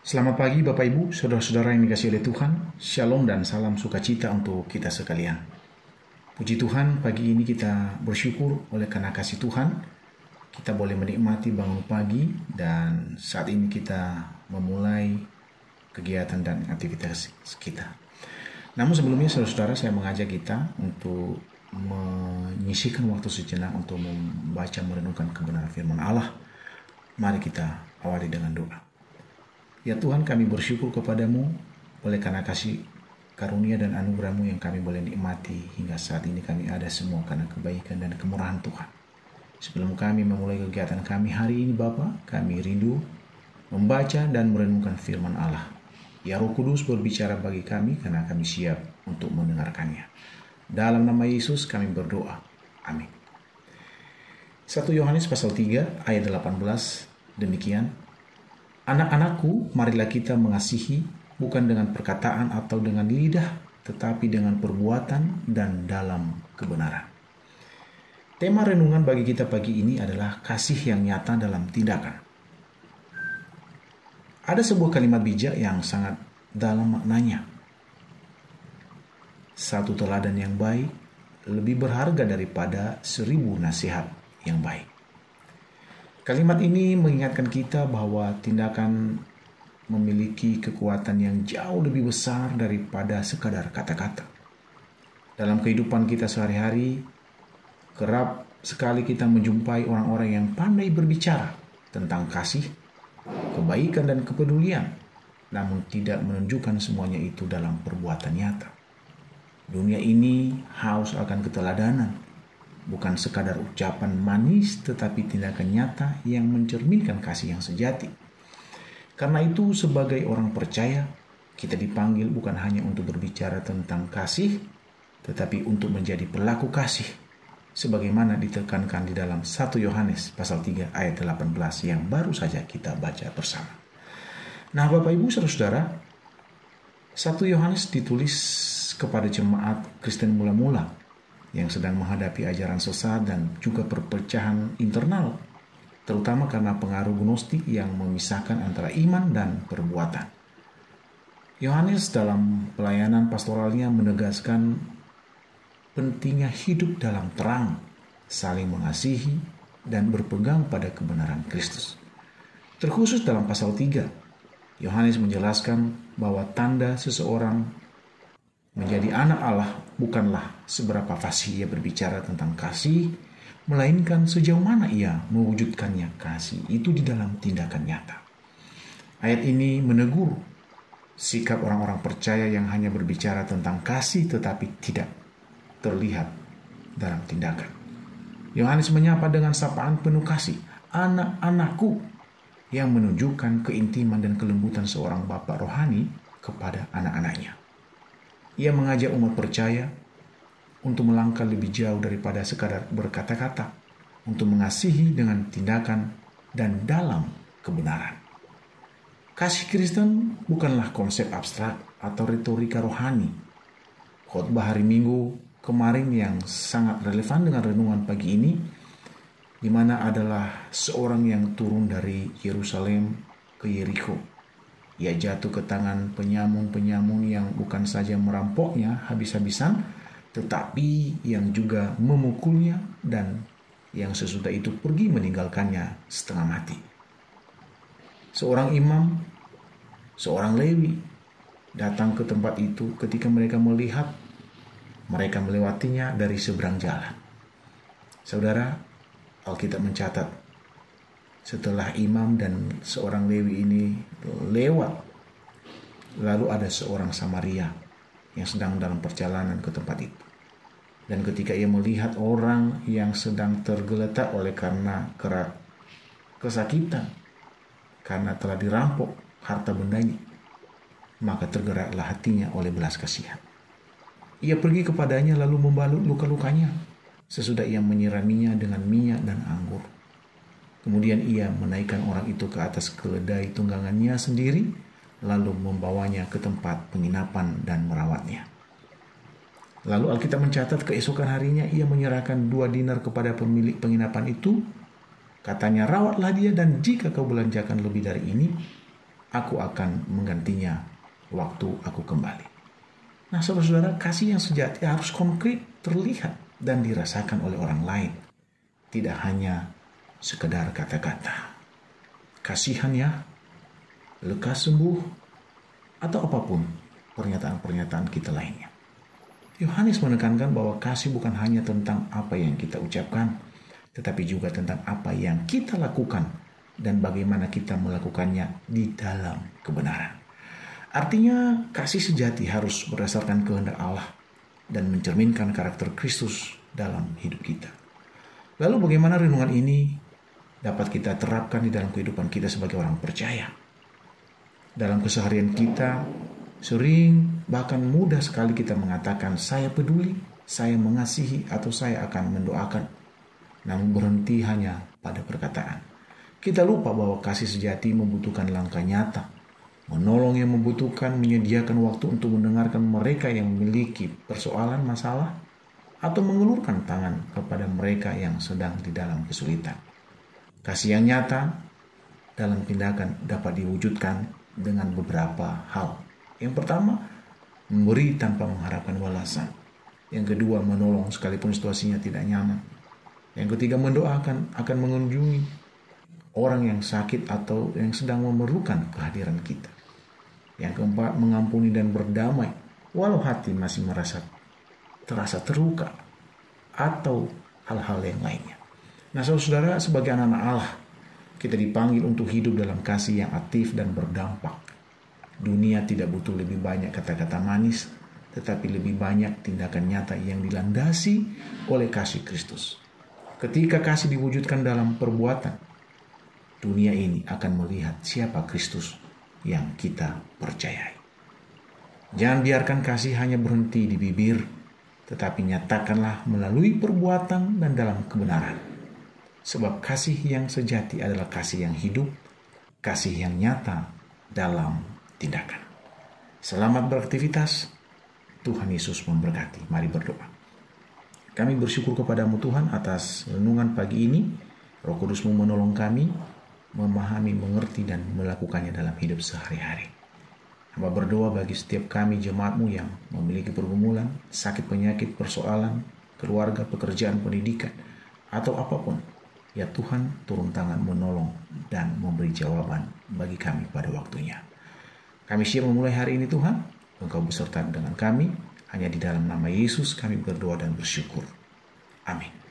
Selamat pagi Bapak Ibu, saudara-saudara yang dikasihi oleh Tuhan. Shalom dan salam sukacita untuk kita sekalian. Puji Tuhan, pagi ini kita bersyukur oleh karena kasih Tuhan. Kita boleh menikmati bangun pagi dan saat ini kita memulai kegiatan dan aktivitas kita. Namun sebelumnya saudara-saudara, saya mengajak kita untuk menyisihkan waktu sejenak untuk membaca merenungkan kebenaran firman Allah. Mari kita awali dengan doa. Ya Tuhan, kami bersyukur kepadamu oleh karena kasih karunia dan anugerah-Mu yang kami boleh nikmati hingga saat ini. Kami ada semua karena kebaikan dan kemurahan Tuhan. Sebelum kami memulai kegiatan kami hari ini Bapa, kami rindu membaca dan merenungkan firman Allah. Ya Roh Kudus berbicara bagi kami karena kami siap untuk mendengarkannya. Dalam nama Yesus kami berdoa. Amin. 1 Yohanes pasal 3 ayat 18 demikian. Anak-anakku, marilah kita mengasihi bukan dengan perkataan atau dengan lidah, tetapi dengan perbuatan dan dalam kebenaran. Tema renungan bagi kita pagi ini adalah kasih yang nyata dalam tindakan. Ada sebuah kalimat bijak yang sangat dalam maknanya. Satu teladan yang baik lebih berharga daripada 1000 nasihat yang baik. Kalimat ini mengingatkan kita bahwa tindakan memiliki kekuatan yang jauh lebih besar daripada sekadar kata-kata. Dalam kehidupan kita sehari-hari, kerap sekali kita menjumpai orang-orang yang pandai berbicara tentang kasih, kebaikan dan kepedulian, namun tidak menunjukkan semuanya itu dalam perbuatan nyata. Dunia ini haus akan keteladanan. Bukan sekadar ucapan manis, tetapi tindakan nyata yang mencerminkan kasih yang sejati. Karena itu, sebagai orang percaya, kita dipanggil bukan hanya untuk berbicara tentang kasih, tetapi untuk menjadi pelaku kasih, sebagaimana ditekankan di dalam 1 Yohanes pasal 3 ayat 18 yang baru saja kita baca bersama. Nah, Bapak Ibu saudara-saudara, 1 Yohanes ditulis kepada jemaat Kristen mula-mula yang sedang menghadapi ajaran sesat dan juga perpecahan internal, terutama karena pengaruh gnostik yang memisahkan antara iman dan perbuatan. Yohanes dalam pelayanan pastoralnya menegaskan pentingnya hidup dalam terang, saling mengasihi, dan berpegang pada kebenaran Kristus. Terkhusus dalam pasal 3, Yohanes menjelaskan bahwa tanda seseorang menjadi anak Allah bukanlah seberapa fasih ia berbicara tentang kasih, melainkan sejauh mana ia mewujudkannya kasih itu di dalam tindakan nyata. Ayat ini menegur sikap orang-orang percaya yang hanya berbicara tentang kasih tetapi tidak terlihat dalam tindakan. Yohanes menyapa dengan sapaan penuh kasih, anak-anakku, yang menunjukkan keintiman dan kelembutan seorang bapa rohani kepada anak-anaknya. Ia mengajak umat percaya untuk melangkah lebih jauh daripada sekadar berkata-kata, untuk mengasihi dengan tindakan dan dalam kebenaran. Kasih Kristen bukanlah konsep abstrak atau retorika rohani. Khotbah hari Minggu kemarin yang sangat relevan dengan renungan pagi ini, di mana adalah seorang yang turun dari Yerusalem ke Yeriko. Ia jatuh ke tangan penyamun-penyamun yang bukan saja merampoknya habis-habisan, tetapi yang juga memukulnya dan yang sesudah itu pergi meninggalkannya setengah mati. Seorang imam, seorang Lewi, datang ke tempat itu ketika mereka melihat mereka melewatinya dari seberang jalan. Saudara, Alkitab mencatat, setelah imam dan seorang Lewi ini lewat, lalu ada seorang Samaria yang sedang dalam perjalanan ke tempat itu. Dan ketika ia melihat orang yang sedang tergeletak oleh karena kesakitan, karena telah dirampok harta bendanya, maka tergeraklah hatinya oleh belas kasihan. Ia pergi kepadanya lalu membalut luka-lukanya, sesudah ia menyiraminya dengan minyak dan anggur. Kemudian ia menaikkan orang itu ke atas keledai tunggangannya sendiri, lalu membawanya ke tempat penginapan dan merawatnya. Lalu Alkitab mencatat keesokan harinya ia menyerahkan 2 dinar kepada pemilik penginapan itu. Katanya, rawatlah dia dan jika kau belanjakan lebih dari ini, aku akan menggantinya waktu aku kembali. Nah, saudara-saudara, kasih yang sejati harus konkret, terlihat, dan dirasakan oleh orang lain. Tidak hanya sekedar kata-kata. Kasihan ya, lekas sembuh, atau apapun pernyataan-pernyataan kita lainnya. Yohanes menekankan bahwa kasih bukan hanya tentang apa yang kita ucapkan, tetapi juga tentang apa yang kita lakukan dan bagaimana kita melakukannya di dalam kebenaran. Artinya, kasih sejati harus berdasarkan kehendak Allah dan mencerminkan karakter Kristus dalam hidup kita. Lalu bagaimana renungan ini dapat kita terapkan di dalam kehidupan kita sebagai orang percaya? Dalam keseharian kita, sering bahkan mudah sekali kita mengatakan saya peduli, saya mengasihi, atau saya akan mendoakan. Namun berhenti hanya pada perkataan. Kita lupa bahwa kasih sejati membutuhkan langkah nyata, menolong yang membutuhkan, menyediakan waktu untuk mendengarkan mereka yang memiliki persoalan masalah, atau mengelurkan tangan kepada mereka yang sedang di dalam kesulitan. Kasih yang nyata dalam tindakan dapat diwujudkan dengan beberapa hal. Yang pertama, memberi tanpa mengharapkan balasan. Yang kedua, menolong sekalipun situasinya tidak nyaman. Yang ketiga, mendoakan akan mengunjungi orang yang sakit atau yang sedang memerlukan kehadiran kita. Yang keempat, mengampuni dan berdamai walau hati masih terasa terluka atau hal-hal yang lainnya. Nah, saudara, sebagai anak-anak Allah, kita dipanggil untuk hidup dalam kasih yang aktif dan berdampak. Dunia tidak butuh lebih banyak kata-kata manis, tetapi lebih banyak tindakan nyata yang dilandasi oleh kasih Kristus. Ketika kasih diwujudkan dalam perbuatan, dunia ini akan melihat siapa Kristus yang kita percayai. Jangan biarkan kasih hanya berhenti di bibir, tetapi nyatakanlah melalui perbuatan dan dalam kebenaran. Sebab kasih yang sejati adalah kasih yang hidup, kasih yang nyata dalam tindakan. Selamat beraktivitas. Tuhan Yesus memberkati. Mari berdoa. Kami bersyukur kepadamu Tuhan atas renungan pagi ini. Roh Kudus-Mu menolong kami memahami, mengerti, dan melakukannya dalam hidup sehari-hari. Hamba berdoa bagi setiap kami jemaat-Mu yang memiliki pergumulan, sakit, penyakit, persoalan, keluarga, pekerjaan, pendidikan, atau apapun. Ya Tuhan, turun tangan menolong dan memberi jawaban bagi kami pada waktunya. Kami siap memulai hari ini Tuhan. Engkau beserta dengan kami. Hanya di dalam nama Yesus kami berdoa dan bersyukur. Amin.